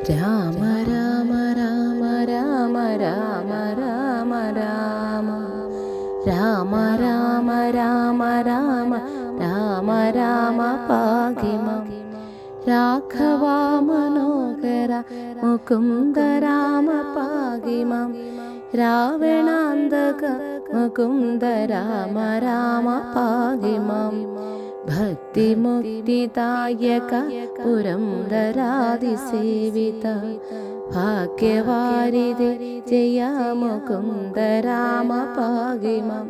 രാമ രാമ രാമ രാമ രാമ രാമ രാമ രാമ രാമ രാമ രാമ രാമ പാകി മാം. രാഘവ മനോഹര മുകുന്ദ രാമ പാകി മാം. രാവണാന്തക മുകുന്ദ രാമ രാമ പാകി മാം. ഭക്തിമുക്തിദായക പുരന്ദരാദിസേവിത ഭാഗ്യവാരിധി ജയ മുകുന്ദ രാമ പാകി മാം.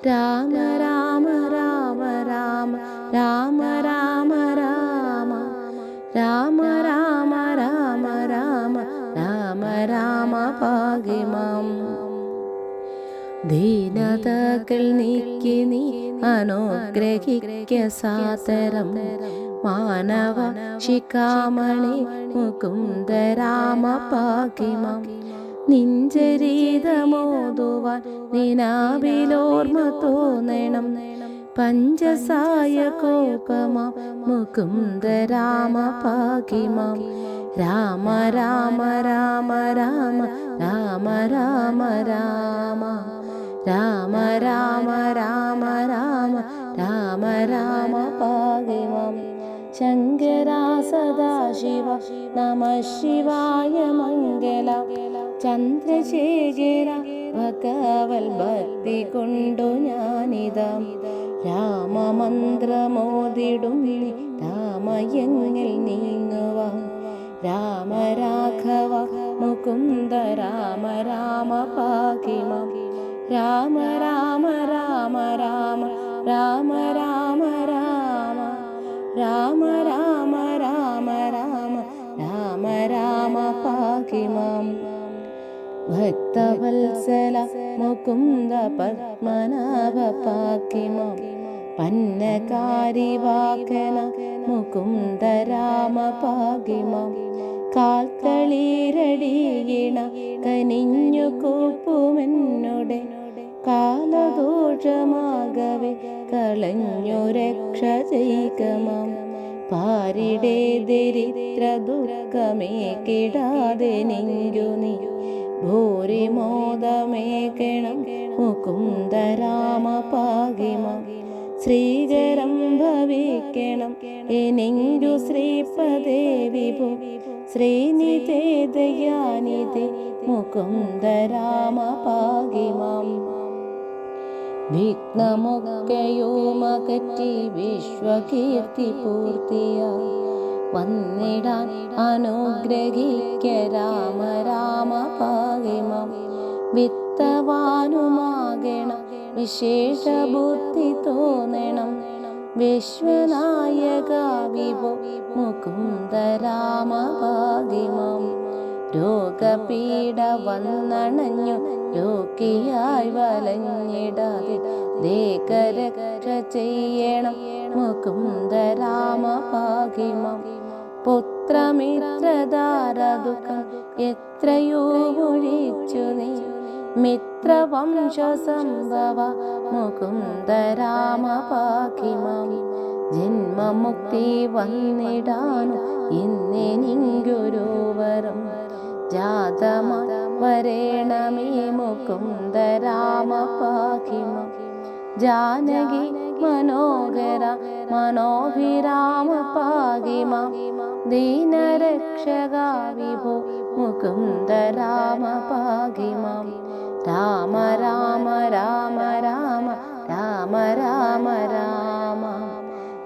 രാമ രാമ രാമ രാമ രാമ രാമ രാമ രാമ രാമ രാമ രാമ രാമ രാമ പാകി മാം. ദീനതകൾ നീക്കി നീ അനുഗ്രഹിക്ക സാദരം മാനവ ശിഖാമണി മുകുന്ദ രാമ പാകി മാം. നിഞ്ചരീതമോതുവാൻ നിനാവിലോർമ്മ തോന്നണം പഞ്ചസായ കോപമാം മുകുന്ദ രാമ പാകി മാം. രാമ രാമ രാമ രാമ രാമ രാമ രാമ രാമ രാമ രാമ രാമ രാമ രാമ പാകി മാം. ശങ്കര സദാശിവ നമ ശിവായ മംഗള. ചന്ദ്രശേഖര ഭഗവൽ ഭക്തി കൊണ്ടു ഞാനിതാ രാമമന്ത്രമോദിടും രാമയങ്ങൾ നീങ്ങുവാൻ. രാമ രാഘവ മുകുന്ദ രാമ രാമ പാകി മാം. രാമ രാമ രാമ രാമ രാമ രാമ രാമ രാമ രാമ രാമ രാമ രാമ രാമ പാകി മാം. ഭക്തവത്സല മുകുന്ദ പത്മനാഭ പാകി മാം. പന്നകാരിവാകന മുകുന്ദ രാമ പാകി മാം. കാൽത്തളീരടിയിണ കനിഞ്ഞു കൂപ്പുമെന്നോടെ കാലദോഷമാകവെ കളഞ്ഞു രക്ഷ ചെയ്യുക മാം. പാരിടെ ദരിദ്ര ദുഃഖമേ കിടാതെ നെഞ്ചു നീ ഭൂരിമോദമേകണം മുകുന്ദ രാമ പാകി മാം. ശ്രീകരം ഭവിക്കണം എനെങ്കു ശ്രീപദേ വിഭു ശ്രീനിധേ ദയാനിധി മുകുന്ദ രാമ പാകി മാം. വിഘ്നമൊക്കെയുമകറ്റി വിശ്വകീർത്തി പൂർത്തിയായി വന്നിടാൻ അനുഗ്രഹിക്ക രാമ രാമ പാകി മാം. വിത്തവാനുമാകണം വിശേഷ ബുദ്ധി തോന്നണം വിശ്വനായക വിഭോ മുകുന്ദ രാമ പാകി മാം. രോഗപീഡ വന്നണഞ്ഞു രോഗിയായി വലഞ്ഞിടാതെ ദേഹരക്ഷ ചെയ്യണം മുകുന്ദ രാമ പാകി മാം. പുത്രമിത്രധാരദുഃഖം എത്രയോ ഒഴിച്ചു നീ മിത്രവംശ സംഭവ മുകുന്ദ രാമ പാകി മാം. ജന്മമുക്തി വന്നിടാനു ഇന്നെനിങ്കുരുവരം ജാതമാ വരേണമേ മുകുന്ദ രാമ പാകി മാം. ജാനകി മനോഹര മനോഭിരാമ പാകി മാം. ദീനരക്ഷക വിഭോ മുകുന്ദ രാമ പാകി മാം. രാമ രാമ രാമ രാമ രാമ രാമ രാമ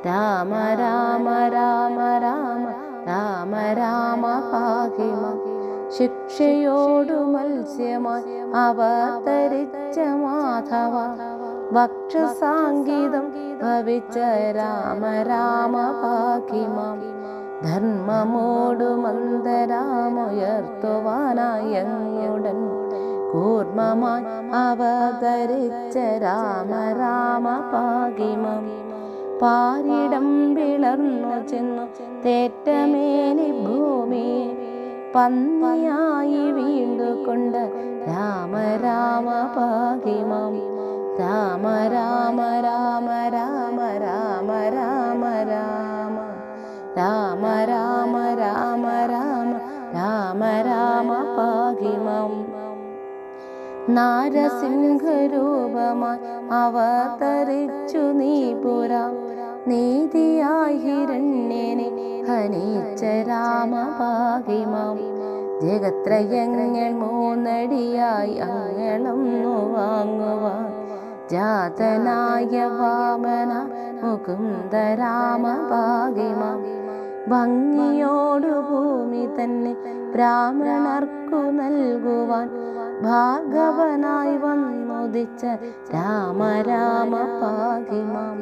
രാമ രാമ രാമ രാമ രാമ രാമ പാകി മാം. ശിക്ഷയോടു മത്സ്യമായി അവതരിച്ച മാധവ ഭക്ഷസാംഗീതം ഭവിച്ച രാമ രാമ പാകി മാം. ധർമ്മമോടു മന്ദരാമുയർത്തുവാനായങ്ങുടൻ കൂർമ്മമായി അവതരിച്ച രാമ രാമ പാകി മാം. പാരിടം വിളർന്നു ചെന്നു തേറ്റമേനി ഭൂമി പന്നിയായി വീണ്ടുകൊണ്ട് രാമ രാമ പാകി മാം. രാമ രാമ രാമ രാമ രാമ രാമ രാമ രാമ രാമ രാമ രാമ നാരസിംഹരൂപമായി അവതരിച്ചു നീ പുരാ നീതിയായി ഹിരണ്യനെ ഹനിച്ച രാമഭാഗിമാം ജഗത്രയങ്ങൾ മൂന്നടിയായി അങ്ങളൊന്നു വാങ്ങുവാൻ ജാതനായ വാമന മുകുന്ദ രാമഭാഗിമാം ഭംഗിയോടു ഭൂമി തന്നെ ബ്രാഹ്മണർക്കു നൽകുവാൻ ഭാർഗവനായി വന്നുദിച്ച രാമ രാമ ഭാഗിമാം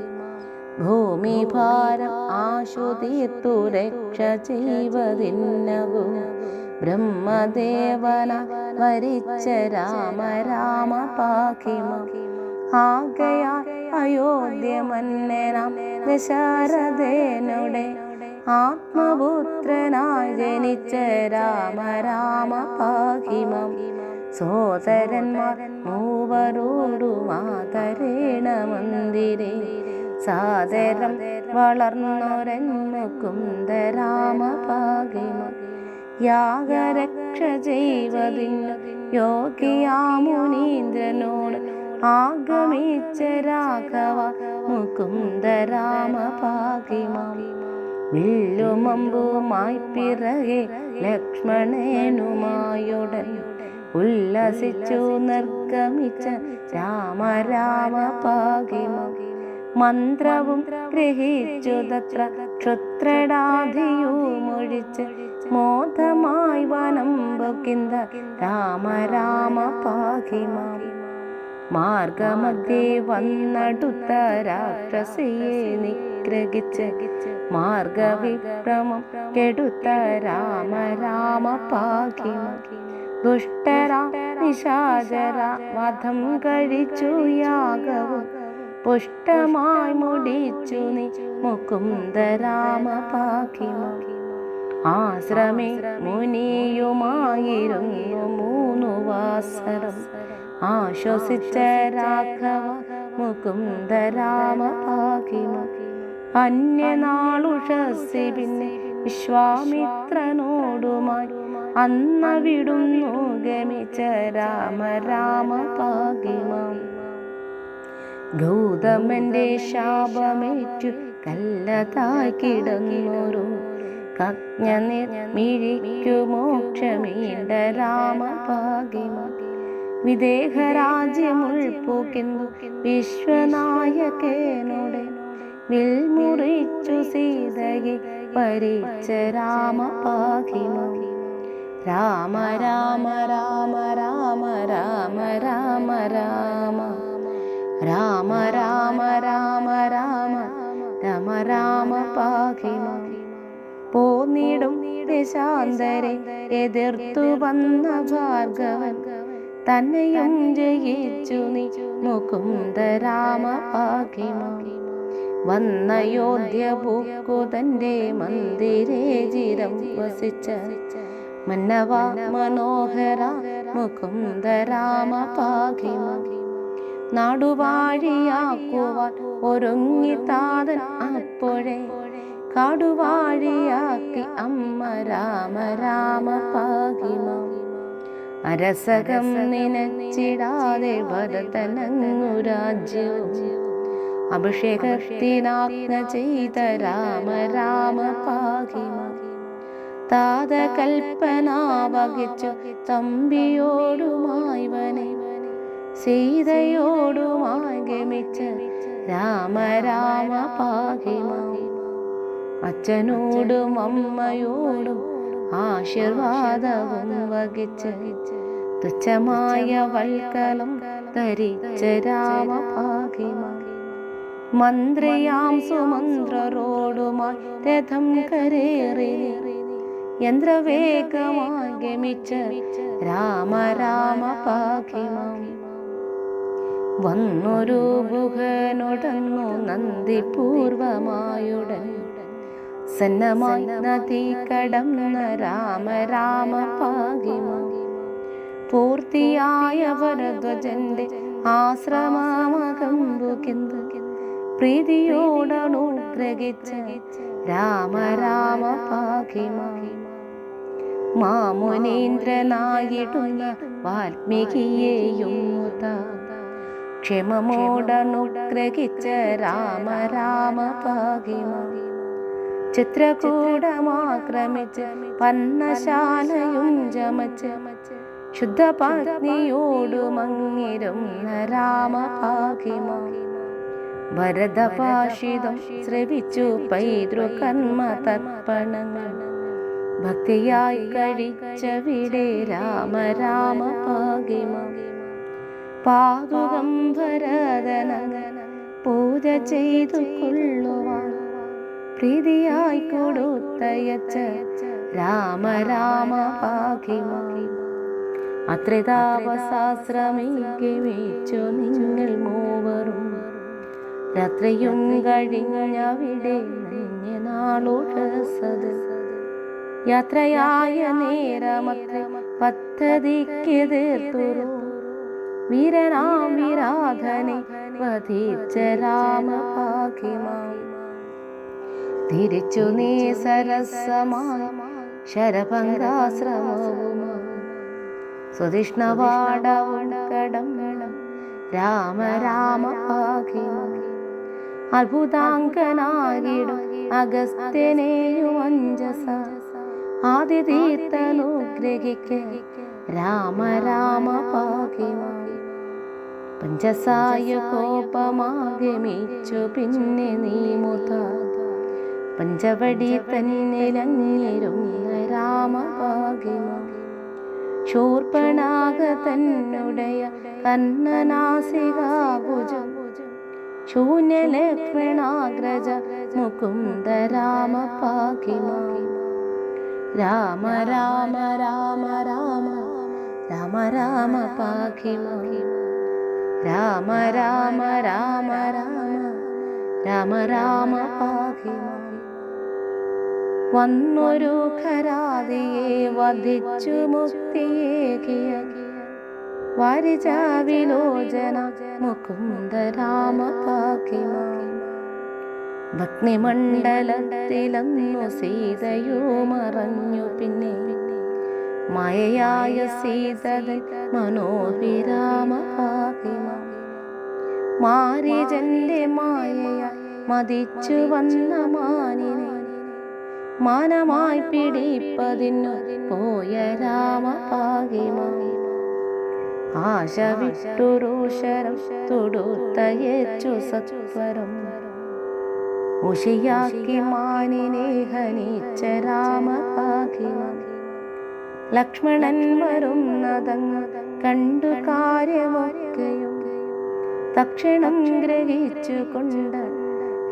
ഭൂമി ഭാരം ആശു തീർത്തു രക്ഷ ചെയ്വതിന്നകു ബ്രഹ്മദേവന വരിച്ച രാമ രാമ ഭാഗിമാം ആകയാ അയോധ്യ മന്നനാം ദശരഥനുടെ ആത്മപുത്രനായി ജനിച്ച രാമ രാമ ഭാഗിമാം സോദരന്മാർ മൂവരോടു മാതരേണ മന്ദിരേ സാദരം വളർന്നൊരന്മുകുന്ദ രാമ ഭാഗിമാം യാഗരക്ഷ ചെയ്വതിന്നു യോഗിയാമുനീന്ദ്രനോട് ആഗമിച്ച രാഘവ മുകുന്ദ രാമ ഭാഗിമാം വില്ലുമമ്പുമായി പിറകെ ലക്ഷ്മണനുമായുടൻ ഉല്ലസിച്ചു നിർഗമിച്ച രാമ രാമ ഭാഗിമാം മന്ത്രവും ഗ്രഹിച്ചു തത്ര ക്ഷുത്രടാധിയുമൊഴിച്ച് മോദമായി വനം പൊക്കിന്ത രാമ രാമ ഭാഗിമാം മാർഗമധ്യേ വന്നടുത്ത രാക്ഷസിയെ നിഗ്രഹിച്ച് മാർഗവിഭ്രമം കെടുത്ത രാമ രാമ ഭാഗിമാം ദുഷ്ടരാ നിശാചര വധം കഴിച്ചു യാഗവും പുഷ്ടമായി മുടിച്ചു നീ മുകുന്ദ രാമ ഭാഗിമാം ആശ്രമേ മുനിയുമായിരുന്നു 3 വാസരം ആശ്വസിച്ച രാഘവ മുകുന്ദ രാമ ഭാഗിമാം അന്യനാളുഷസി പിന്നെ വിശ്വാമിത്രനോടുമായി അന്നവിടുന്നു ഗമിച്ച രാമ രാമ ഭാഗിമാം ഗൗതമന്റെ ശാപമേറ്റു കല്ലതായി കിടന്നൊരു കജ്ഞ നിർമിഴിക്കു മോക്ഷമീണ്ട രാമ ഭാഗിമാം വിദേഹരാജ്യമുൾപ്പൂക്കെന്തു വിശ്വനായകനോടെ വിൽമുറിച്ചു സീതയെ പരിച്ച രാമ ഭാഗിമാം രാമ രാമ രാമ രാമ രാമ രാമ രാമ രാമ രാമ രാമ രാമ രാമ രാമ ഭാഗിമാം പോന്നിടും ദേശാന്തരെ എതിർത്തു വന്ന ഭാർഗവൻ തന്നെയും ജയിച്ചു നീ മുകുന്ദ രാമ ഭാഗിമാം വന്നയോധ്യ പൂക്കു തന്റെ മന്ദിരേ ചിരം വസിച്ച മന്നവ മനോഹര മുകുന്ദ രാമ ഭാഗിമാം നാടുവാഴിയാക്കുവാൻ ഒരുങ്ങി താതൻ അപ്പോഴേ കാടുവാഴിയാക്കി അമ്മ രാമ രാമ ഭാഗിമാം അരസകം നിനച്ചിടാതെ ഭരതനങ്ങു രാജ്യവും അഭിഷേകത്തിനാജ്ഞ ചെയ്ത രാമ രാമ ഭാഗിമാം താത കൽപ്പന വഹിച്ചു തമ്പിയോടുമായി വനെ സീതയോടുമായി ഗമിച്ച രാമ രാമ ഭാഗിമാം അച്ഛനോടും അമ്മയോടും ആശീർവാദവും വഹിച്ച് തുച്ഛമായ വൽക്കലം ധരിച്ച രാമ ഭാഗിമാം മന്ത്രിയാം സുമന്ത്രരോടുമായി രഥം കരേറി യന്ത്രവേഗമായി ഗമിച്ച രാമ രാമ ഭാഗിമാം വന്നൊരു ഗുഹനോടന്നു നന്ദിപൂർവമായുടൻ സന്നമായി നദി കടന്ന രാമ രാമ ഭാഗിമാം പൂർത്തിയായ വരധ്വജന്റെ ആശ്രമമകമ്പുകിന്തു പ്രീതിയോടനുഗ്രഹിച്ച രാമ രാമ ഭാഗിമാം മാമുനീന്ദ്രനായിടുന്ന വാൽമീകിയെയും ക്ഷമമോടനുഗ്രഹിച്ച രാമ രാമ പാകിമ. ചിത്രകൂടമാക്രമിച്ച് പന്നശാലയും ചമച്ച് ശുദ്ധപത്നിയോടുമങ്ങിരുന്ന രാമ പാകിമ. ഭരതഭാഷിതം ശ്രവിച്ചു പൈതൃകർമ്മ തർപ്പണങ്ങൾ ഭക്തിയായി കഴിച്ചവിടെ രാമ രാമ പാകിമ. പാതുകം ഭരതന പൂജ ചെയ്തു കൊള്ളുവാൻ പ്രീതിയായി കൊടുത്തയച്ച രാമ രാമ പാകിമ. അത്രതാപസാശ്രമിച്ചു നിങ്ങൾ മൂവരും രാത്രിയും കഴിഞ്ഞവിടെ നാളോഴസത്. യാത്രയായ നേരമത്ര പദ്ധതിക്കെതിർത്തുറു വീരനാം വിരാധനെ വധിച്ച രാമ പാകിമ. തിരിച്ചു നീ സരസമായി ശരഭംഗാശ്രമവുമായി സുധിഷ്ണവാടവും കടങ്ങളും രാമ രാമ പാകിമ. അത്ഭുതാങ്കനാകിടും അഗസ്ത്യനെയും അഞ്ജസ ആദിതീർത്ഥനുഗ്രഹിക്ക രാമ രാമ പാകിമ. പഞ്ചസായ കോപമാഗമിച്ചു പിന്നെ നീ മുത പഞ്ചവടി തന്നിലങ്ങിരുന്ന രാമ പാകിമ. ശൂർപ്പണാക തന്നുടയ കന്നനാസികാഭുജം ശൂന്യലക്ഷ്മണാഗ്രജ മുകുന്ദ രാമ പാകിമ. രാമ രാമ രാമ രാമ രാമ രാമ പാകിമ. രാമ രാമ രാമ രാമ രാമ രാമ പാകിമ. വന്നൊരു ഖരാദിയെ വധിച്ചു മുക്തിയേകിയ വാരിജാവിലോചന മുകുന്ദ രാമ പാകിമ. ഭഗ്നിമണ്ഡലത്തിലന്നു സീതയോ മറഞ്ഞു പിന്നെ മായയായ സീതതൻ മനോവിരാമ പാകിമ. മാരീജന്റെ മായയ മതിച്ചു വന്ന മാനിനെ മാനമായി പിടിപ്പതിന്നു പോയ രാമ പാകിമ. ആശ വിട്ടുരോഷരം തൊടുത്തയച്ചു സത്വരം ഉഷിയാക്കി മാനിനെ ഹനിച്ച രാമ പാകിമ. ലക്ഷ്മണൻ വരുന്നതങ്ങ് കണ്ടു കാര്യമൊക്കെയും തക്ഷണം ഗ്രഹിച്ചു കൊണ്ട്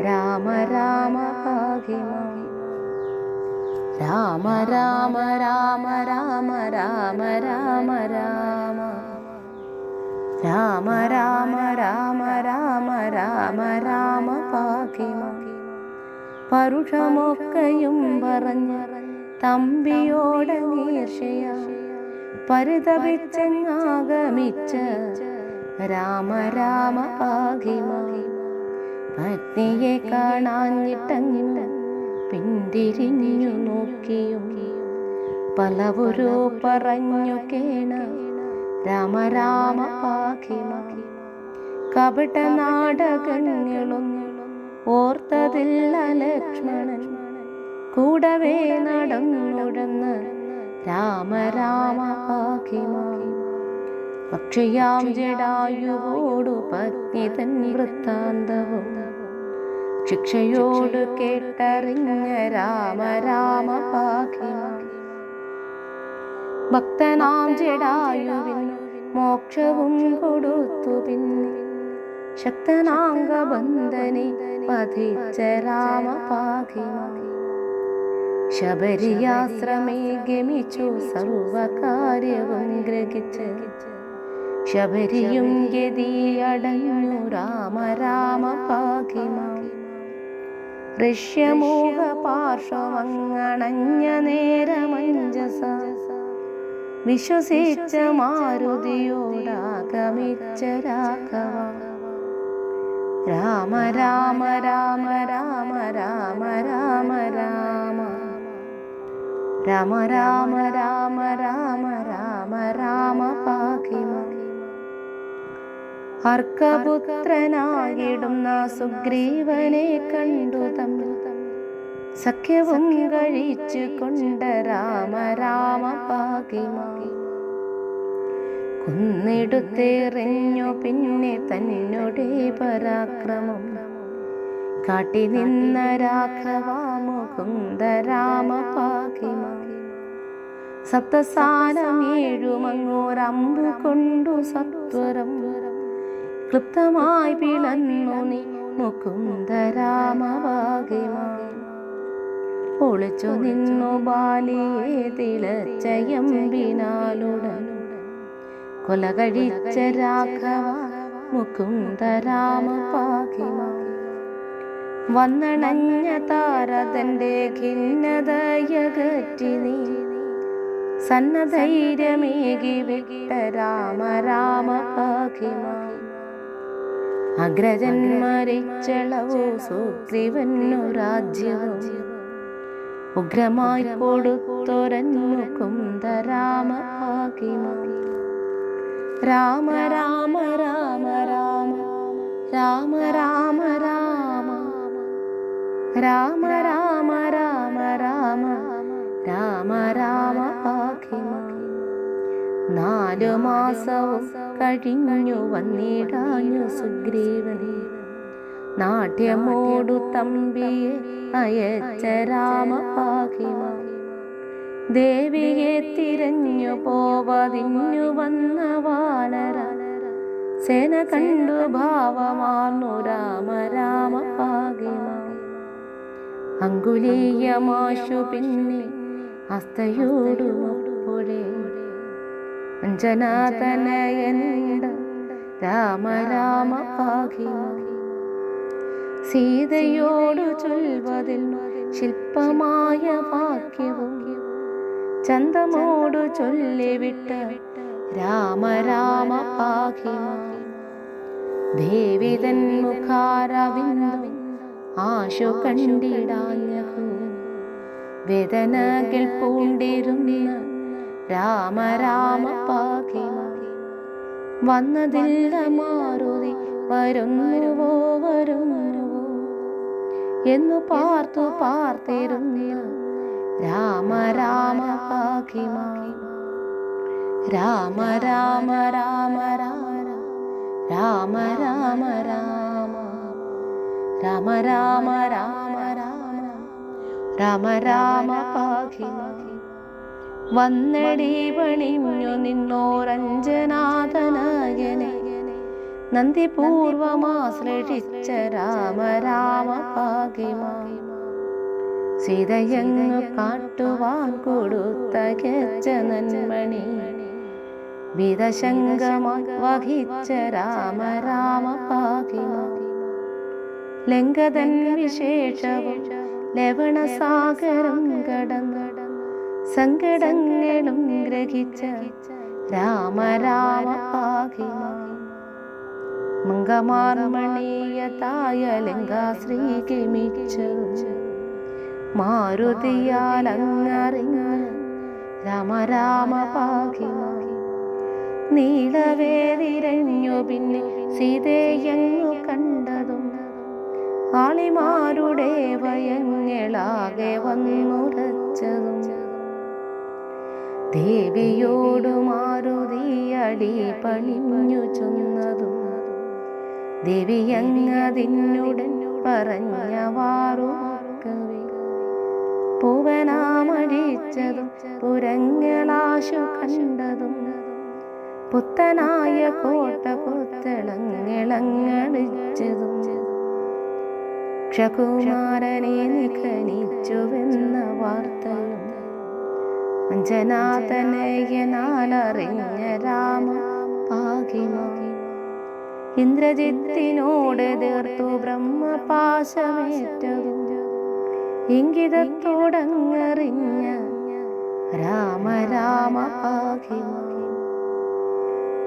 രാമ രാമ പാകിമ. രാമ രാമ രാമ രാമ രാമ രാമ രാമ രാമ രാമ രാമ രാമ രാമ രാമ പാകിമ. പരുഷമൊക്കെയും പറഞ്ഞ് തമ്പിയോടങ്ങീർഷയ പരിതപിച്ചങ്ങാഗമിച്ച രാമ രാമ പാകിമ. പത്നിയെ കാണാഞ്ഞിട്ടങ്ങ് പിന്തിരിഞ്ഞു നോക്കിയും പലവരു പറഞ്ഞു കേണ രാമ രാമ പാകിമ. കപട നാടകങ്ങളൊന്നും ഓർത്തതില്ല ലക്ഷ്മണൻ കൂടവേ നടന്നുടന്ന് രാമ രാമ പാകിമ. പക്ഷിയാം ജടായുവോടു പത്നി തൻ വൃത്താന്തവും ശിക്ഷയോട് കേട്ടറിഞ്ഞ രാമ രാമ പാകിമ. ഭക്തനാം ജടായുവിന് മോക്ഷവും കൊടുത്തു പിന്നെ ശക്തനാംഗബന്ധനെ വധിച്ച രാമ പാകിമ. ശബരിയാശ്രമേ ഗമിച്ചു സർവകാര്യവും ഗ്രഹിച്ച് ശബരിയും ഗതിയടഞ്ഞു രാമ രാമ പാകിമ. ഋഷ്യമോഹ പാർശ്വമങ്ങണഞ്ഞ നേരമഞ്ജസ വിശ്വസിച്ച മാരുതിയോടാഗമിച്ച രാഘവ. രാമ രാമ രാമ രാമ രാമ രാമ രാമ രാമ രാമ രാമ രാമ രാമ രാമ പാഹി മാം. അർക്കപുത്രനായിടുന്ന സുഗ്രീവനെ കണ്ടു തമ്മിൽ സഖ്യവും കഴിച്ചു കൊണ്ട് രാമ രാമ പാഹി മാം. കുന്നിടുത്തെറിഞ്ഞു പിന്നെ തന്നോടെ പരാക്രമം കാട്ടി നിന്ന രാഘവ മുകുന്ദ രാമ പാഹി മാം. സപ്തസാനം ഏഴുമങ്ങോരമ്പു കൊണ്ടു സത്വരം ക്ലുപ്തമായി പിളന്നു നീ മുകുന്ദ രാമ പാഹി മാം. ഒളിച്ചു നിന്നു ബാലിയെ തിളച്ചയമ്പിനാലുടൻ കൊല കഴിച്ച രാഘവ മുകുന്ദ രാമ പാഹി മാം. വന്നണഞ്ഞ താരതന്റെ ഖിന്നതയകറ്റി നീ സന്നധൈര്യമേകി വിട്ട രാമ രാമ പാഹി മാം. അഗ്രജൻ മരിച്ചളവോ സുഗ്രീവനു രാജ്യവും ഉഗ്രമായി കൊടുത്തൊരൻ മുകുന്ദ രാമ പാഹി മാം. രാമ രാമ രാമ രാമ രാമ രാമ രാമ രാമ രാമ രാമ രാമ രാമ രാമ പാഹി മാം. 4 മാസവും കഴിഞ്ഞു വന്നിടാഞ്ഞു സുഗ്രീവൻ നാട്യമോടു തമ്പിയെ അയച്ച രാമ പാഹി മാം. ദേവിയെ തിരഞ്ഞു പോവതിഞ്ഞു വന്ന വാനര സേന കണ്ടു ഭാവമാർന്നു രാമ രാമ പാഹി മാം. അങ്കുലീയമാശു പിന്നെ ഹസ്തയോടുമൊപ്പോഴേ അഞ്ജനാതനയനുണ്ട രാമ രാമ പാഹി മാം. സീതയോടു ചൊൽവതിൽ ശില്പമായ വാക്യവും ചന്തമോടു ചൊല്ലിവിട്ട രാമ രാമ പാഹി മാം. ദേവിതൻ മുഖാരവിന്ദം ആശു കണ്ടിടാഞ്ഞു വേദനകൾ പൂണ്ടിരുന്ന രാമ രാമ പാഹി മാം. വന്നതില്ല മാരുതി വരുന്നുവോ വരുന്നുവോ എന്നു പാർത്തു പാർത്തിരുന്ന രാമ രാമ പാഹി മാം. രാമ രാമ രാമ രാമ രാമ രാമ രാമ രാമ രാമ രാമ രാമ രാമ രാമ പാഹി മാം. വന്നടി പണിഞ്ഞു നിന്നോരഞ്ജനാഥനായനെ നന്ദിപൂർവമാശ്ലേഷിച്ച രാമ രാമ പാഹി മാം. സീതയങ്ങു കാട്ടുവാൻ കൊടുത്തയച്ച നന്മണി വിദശങ്കമായി വഹിച്ച രാമ രാമ പാഹി മാം. ലങ്കതൻ വിശേഷവും ലവണസാഗരം കടന്ന് സങ്കടങ്ങളും ഗ്രഹിച്ച രാമ രാമ പാഹി മാം. മംഗമാർമണീയതായ ലങ്കാശ്രീ കിമിച്ചതും മാരുതിയാൽ അങ്ങറിഞ്ഞ രാമ രാമ പാഹി മാം. നീളവേതിരഞ്ഞു പിന്നെ സീതയങ്ങു കണ്ടതും ആളിമാരുടെ ഭയങ്ങളാകെ വന്നുറച്ചതും ദേവിയോടു മാരുതിയടി പണിഞ്ഞു ചൊന്നതും ദേവിയങ്ങതിനുടൻ പറഞ്ഞവാറുക്കവേ പൂവനാമഴിച്ചതും പുരങ്ങളാശു കണ്ടതും പുത്തനായ കോട്ട പുത്തളങ്ങളടിച്ചതും ക്ഷകുമാരനെ നിഖനിച്ചുവെന്ന വാർത്തയും അഞ്ജനാതനയനാലറിഞ്ഞ രാമ പാഹി മാം. ഇന്ദ്രജിത്തിനോട് തീർത്തു ബ്രഹ്മപാശമേറ്റതും ഇംഗിതത്തോടങ്ങറിഞ്ഞ രാമ രാമ പാഹി മാം.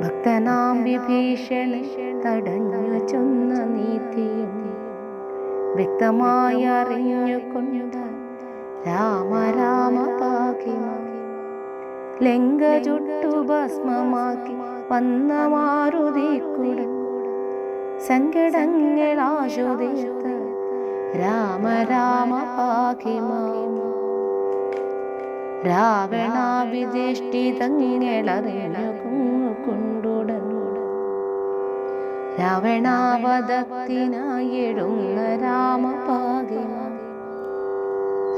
ഭക്തനാം വിഭീഷണൻ തടഞ്ഞു ചൊന്ന നീതിയും വ്യക്തമായി അറിഞ്ഞുകൊണ്ട് രാമ രാമ പാഹി പാകിമാ. ലങ്ക ചുട്ടു ഭസ്മമാക്കി വന്ന മാരുതിക്കുടൻ സങ്കടങ്ങളാശുതീർത്ത് രാമ രാമ പാകിമാ. രാവണാവിധിഷ്ഠിതങ്ങളറിഞ്ഞു കൊണ്ടുടൻ രാവണാവധത്തിനായി എഴുന്ന രാമ പാകിമാ.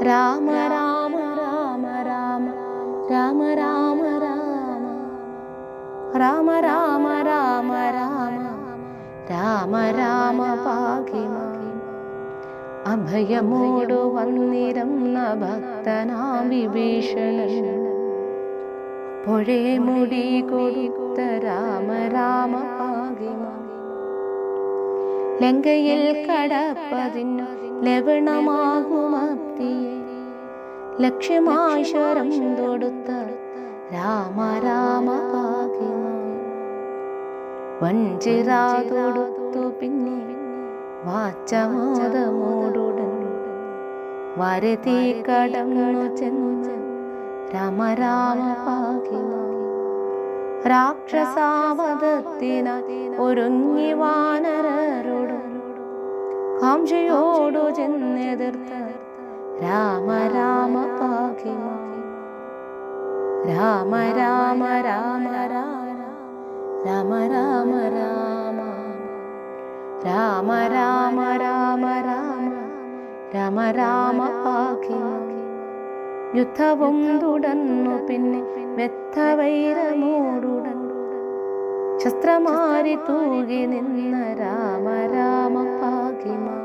രാമ രാമ രാമ രാമ രാമ രാമ രാമ രാമ രാമ രാമ രാമ രാമ പാകിമാ. അഭയമോടു വന്നിരുന്ന ഭക്തനാം വിഭീഷണൻ പുഴേ മുടി കൊടുത്ത രാമ രാമ പാകിമാ. ലങ്കയിൽ കടപ്പതിന്നു ലവണമാകുമപ്തിയെ ലക്ഷ്യമായി ശരം തൊടുത്ത രാമ രാമ പാകിമാ. വഞ്ചിറാ തൊടുത്തു പിന്നെ വാച്ചമോദമോടുടൻ വരതി കടന്നു ചെന്ന് രാമ രാമ പാകിമാ. രാക്ഷസാവധത്തിനായി ഒരുങ്ങി വാനരരോടും കാംക്ഷയോടു ചെന്നെതിർത്ത രാമ രാമ പാകിമാ. രാമ രാമ രാമ രാമ രാമ രാമ രാമ രാമ രാമ രാമ രാമ രാമ രാമ പാകിമാ. യുദ്ധവും തുടർന്നു പിന്നെ വെത്തവൈരമോടുടൻ ശസ്ത്രമാരി തൂകി നിന്ന രാമ രാമ പാകിമാ.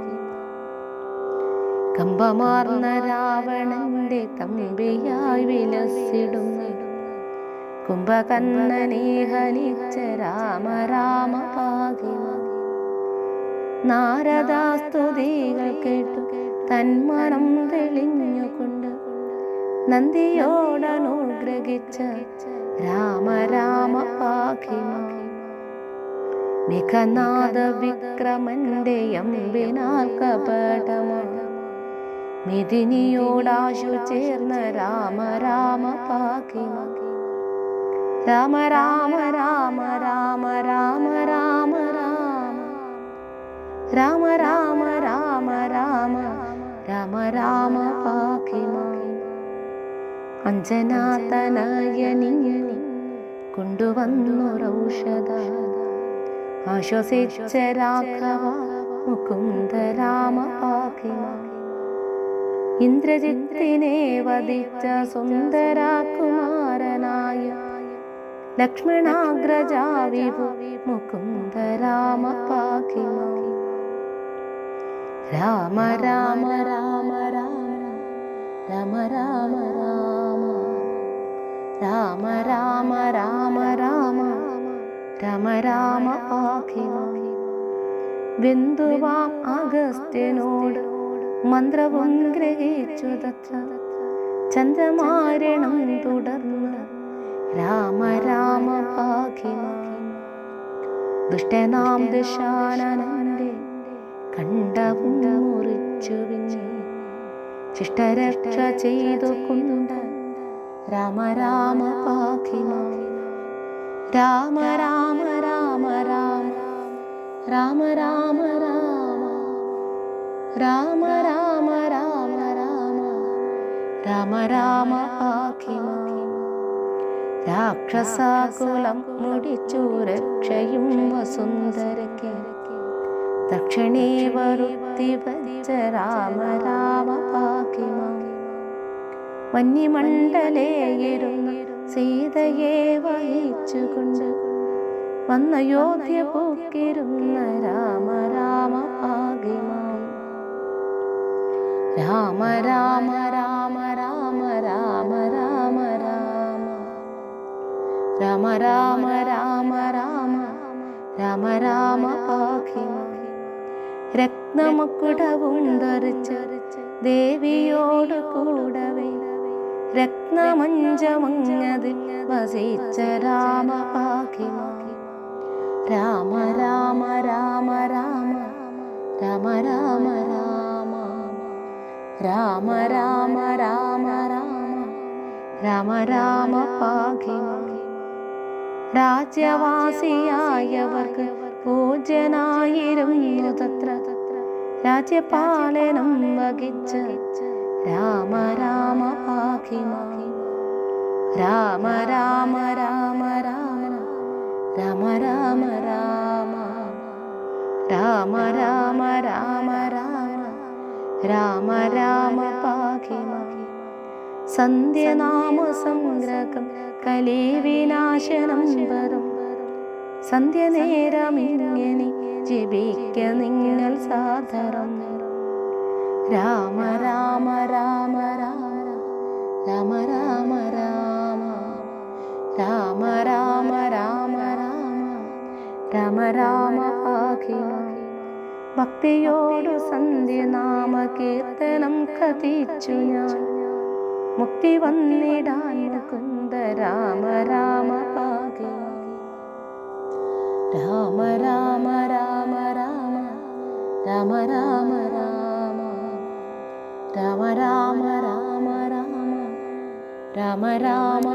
കമ്പമാർന്ന രാവണന്റെ തമ്പിയായി വിലസിടുന്ന കുംഭകർണനെ ഹനിച്ച രാമ രാമ പാകിമാ. നാരദാസ്തുതികൾ കേട്ടു തന്മനം തെളിഞ്ഞുകൊണ്ട് നന്ദിയോടനുഗ്രഹിച്ച രാമ രാമ പാകിമാ. മിഖനാദ വിക്രമന്റെ അമ്പിനാൽ കപടമാണ് മിഥിനിയോടാശു ചേർന്ന രാമ രാമ പാകിമാ. രാമ രാമ രാമ രാമ രാമ രാമ രാമ രാമ രാമ രാമ രാമ രാമ പാകിമാ. അഞ്ജനാതനയനിയെ കൊണ്ടുവന്നൊരൗഷധ ആശ്വസിച്ച രാഘവ മുകുന്ദ രാമ പാകിമാ. ഇന്ദ്രജിത്തിനെ വധിച്ച സുന്ദരാകുമാരനായ ലക്ഷ്മണാഗ്രജാ വിഭു മുകുന്ദ രാമ പാകിമാ. രാമ രാമ രാമ രാമ രാമ രാമ രാമ രാമ രാമ രാമ രാമ രാമ പാകിമാ. ബിന്ദുവാം അഗസ്ത്യനോട് മന്ത്രവും ഗ്രഹിച്ചു ദത്ത ചന്ദ്രമാരണം തുടർന്ന് രാമ രാമ പാകിമാ. ദുഷ്ടനാം ദശാനനന്റെ കണ്ഠവും മുറിച്ചു പിന്നെ ശിഷ്ടരക്ഷ ചെയ്തു കൊണ്ട് രാമ രാമ പാകിമാ. രാമ രാമ രാമ രാമ രാമ രാമ രാമ രാമ രാമ രാമ രാമ രാമ പാകിമാ. രാക്ഷസാകുലം മുടിച്ചു രക്ഷയും വസുന്ധരയ്ക്ക് ദക്ഷിണേ വരുത്തി വച്ച രാമ രാമ പാകിമാ. വന്യമണ്ഡലേയിരുന്ന് സീതയെ വഹിച്ചുകൊണ്ട് വന്ന യോധ്യ പോക്കിരുന്ന രാമ രാമ പാകിമാ. രാമ രാമ രാമ രാമ രാമ രാമ രാമ രാമ രാമ രാമ രാമ രാമ പാകിമാ. രത്നമുക്കുടവും ധരിച്ച് ദേവിയോട് കൂടവേ രത്നമഞ്ചമങ്ങതിൽ വസിച്ച രാമ പാകിമാ. രാമ രാമ രാമ രാമ രാമ രാമ രാമ രാമ രാമ രാമ രാമ രാമ രാമ പാഹി മാം. രാജ്യവാസിയായവർക്ക് പൂജ്യനായിരുന്നു തത്ര രാജ്യപാലനം വഹിച്ച് രാമ രാമ പാഹി മാം. രാമ രാമ രാമ രാമ രാമ രാമ രാമ രാമ രാമ രാമ രാമ രാമ രാമ പാഹി മാം. സന്ധ്യനാമ സംഗ്രഹം കലിവിനാശനം വരും സന്ധ്യ നേരമിങ്ങനെ ജപിക്ക നിങ്ങൾ സാദരം. രാമ രാമ രാമ രാമ രാമ രാമ രാമ രാമ രാമ രാമ രാമ രാമ രാമ പാഹി മാം. ഭക്തിയോടു സന്ധ്യനാമ കീർത്തനം കഥിച്ചു ഞാൻ മുക്തി വന്നിടാൻ മുകുന്ദ രാമ രാമ പാഹി മാം. രാമ രാമ രാമ രാമ രാമ രാമ രാമ രാമ രാമ രാമ രാമ രാമ രാമ